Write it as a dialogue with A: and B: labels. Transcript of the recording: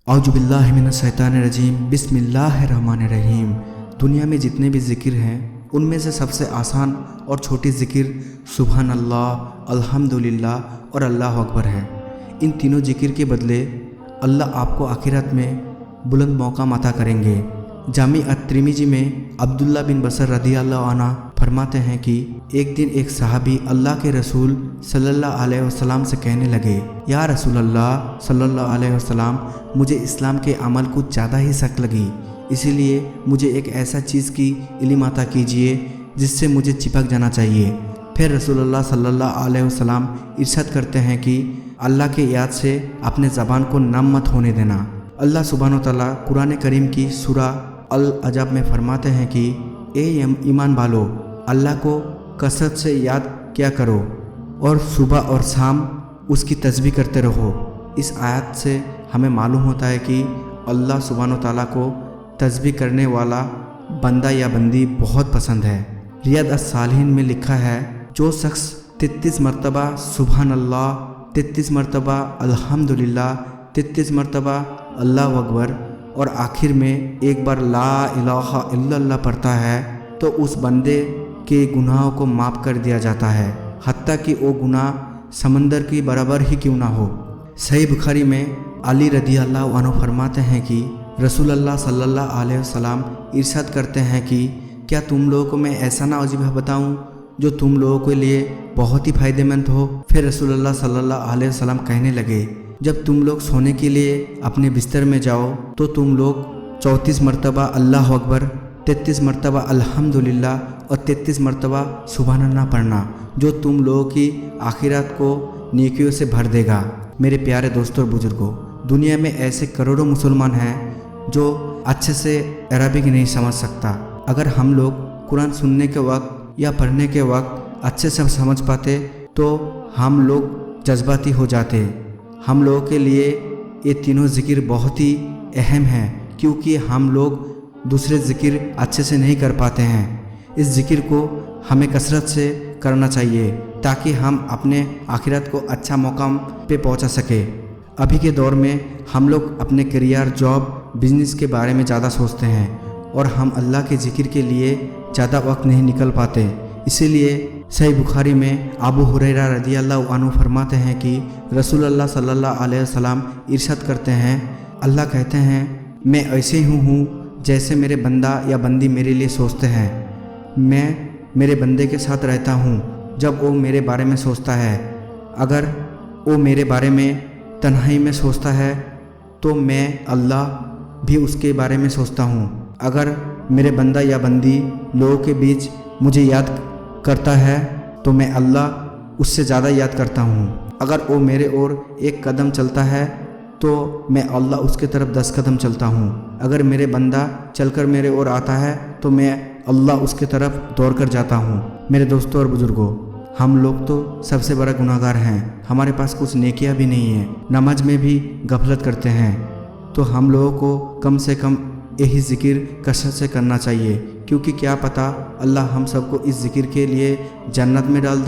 A: औज़ु बिल्लाहि मिनश शैतानिर रजीम बिस्मिल्लाहिर रहमानिर रहीम। दुनिया में जितने भी ज़िक्र हैं उनमें से सबसे आसान और छोटी ज़िक्र सुबहान अल्लाह, अल्हम्दुलिल्लाह और अल्लाह अकबर है। इन तीनों ज़िक्र के बदले अल्लाह आपको आखिरत में बुलंद मौका अता करेंगे। जामी अत-तिरमिज़ी में अब्दुल्लाह बिन बसर रदियल्लाहु अन्हु फरमाते हैं कि एक दिन एक सहाबी अल्लाह के रसूल सल्लल्लाहु अलैहि वसल्लम से कहने लगे, या रसूल अल्लाह सल्लल्लाहु अलैहि वसल्लम, मुझे इस्लाम के अमल कुछ ज़्यादा ही सख्त लगी, इसीलिए मुझे एक ऐसा चीज़ की इल्म अता कीजिए जिससे मुझे चिपक जाना चाहिए। फिर रसूलुल्लाह सल्लल्लाहु अलैहि वसल्लम इरशाद करते हैं कि अल्लाह के याद से अपने ज़बान को नम मत होने देना। अल्लाह सुब्हानहू तआला कुरान करीम की सूरा अल अहज़ाब में फरमाते हैं कि ए ईमान वालो, अल्लाह को कसरत से याद किया करो और सुबह और शाम उसकी तस्बीह करते रहो। इस आयत से हमें मालूम होता है कि अल्लाह सुब्हानहू तआला को तस्बीह करने वाला बंदा या बंदी बहुत पसंद है। रियाद अस-सालिहीन में लिखा है, जो शख्स 33 मरतबा सुबहान अल्लाह, 33 मरतबा अल्हम्दुलिल्लाह, 33 मरतबा अल्लाह अकबर और आखिर में एक बार ला इलाहा इल्लल्लाह पढ़ता है तो उस बंदे के गुनाहों को माफ़ कर दिया जाता है, हत्ता कि वो गुनाह समंदर की बराबर ही क्यों ना हो। सही बुखारी में अली रदियल्लाहु अन्हु फरमाते हैं कि रसूलुल्लाह सल्लल्लाहु अलैहि वसल्लम इरशाद करते हैं कि क्या तुम लोगों को मैं ऐसा ना वजीफा बताऊं जो तुम लोगों के लिए बहुत ही फ़ायदेमंद हो। फिर रसूलुल्लाह सल्लल्लाहु अलैहि वसल्लम कहने लगे, जब तुम लोग सोने के लिए अपने बिस्तर में जाओ तो तुम लोग 34 मरतबा अल्लाह अकबर, 33 मरतबा अल्हम्दुलिल्लाह और 33 मरतबा सुबहान अल्लाह पढ़ना, जो तुम लोगों की आखिरत को नेकियों से भर देगा। मेरे प्यारे दोस्तों और बुजुर्गों, दुनिया में ऐसे करोड़ों मुसलमान हैं जो अच्छे से अरबिक नहीं समझ सकता। अगर हम लोग कुरान सुनने के वक्त या पढ़ने के वक्त अच्छे से समझ पाते तो हम लोग जज्बाती हो जाते। हम लोगों के लिए ये तीनों ज़िक्र बहुत ही अहम हैं, क्योंकि हम लोग दूसरे ज़िक्र अच्छे से नहीं कर पाते हैं। इस ज़िक्र को हमें कसरत से करना चाहिए ताकि हम अपने आखिरत को अच्छा मुकाम पे पहुंचा सके। अभी के दौर में हम लोग अपने करियर, जॉब, बिजनेस के बारे में ज़्यादा सोचते हैं और हम अल्लाह के ज़िक्र के लिए ज़्यादा वक्त नहीं निकल पाते। इसीलिए सही बुखारी में अबू हुरैरा रदियल्लाहु अन्हु फरमाते हैं कि रसूलुल्लाह सल्लल्लाहु अलैहि वसल्लम इरशाद करते हैं, अल्लाह कहते हैं, मैं ऐसे ही हूँ जैसे मेरे बंदा या बंदी मेरे लिए सोचते हैं। मैं मेरे बंदे के साथ रहता हूँ जब वो मेरे बारे में सोचता है। अगर वो मेरे बारे में तन्हाई में सोचता है तो मैं अल्लाह भी उसके बारे में सोचता हूँ। अगर मेरे बंदा या बंदी लोगों के बीच मुझे याद करता है तो मैं अल्लाह उससे ज़्यादा याद करता हूँ। अगर वो मेरे ओर एक कदम चलता है तो मैं अल्लाह उसके तरफ 10 कदम चलता हूँ। अगर मेरे बंदा चलकर मेरे ओर आता है तो मैं अल्लाह उसके तरफ दौड़ कर जाता हूँ। मेरे दोस्तों और बुज़ुर्गों, हम लोग तो सबसे बड़ा गुनाहगार हैं। हमारे पास कुछ नेकियां भी नहीं है, नमाज में भी गफलत करते हैं। तो हम लोगों को कम से कम यही ज़िक्र कसरत से करना चाहिए, क्योंकि क्या पता अल्लाह हम सबको इस ज़िक्र के लिए जन्नत में डाल दे।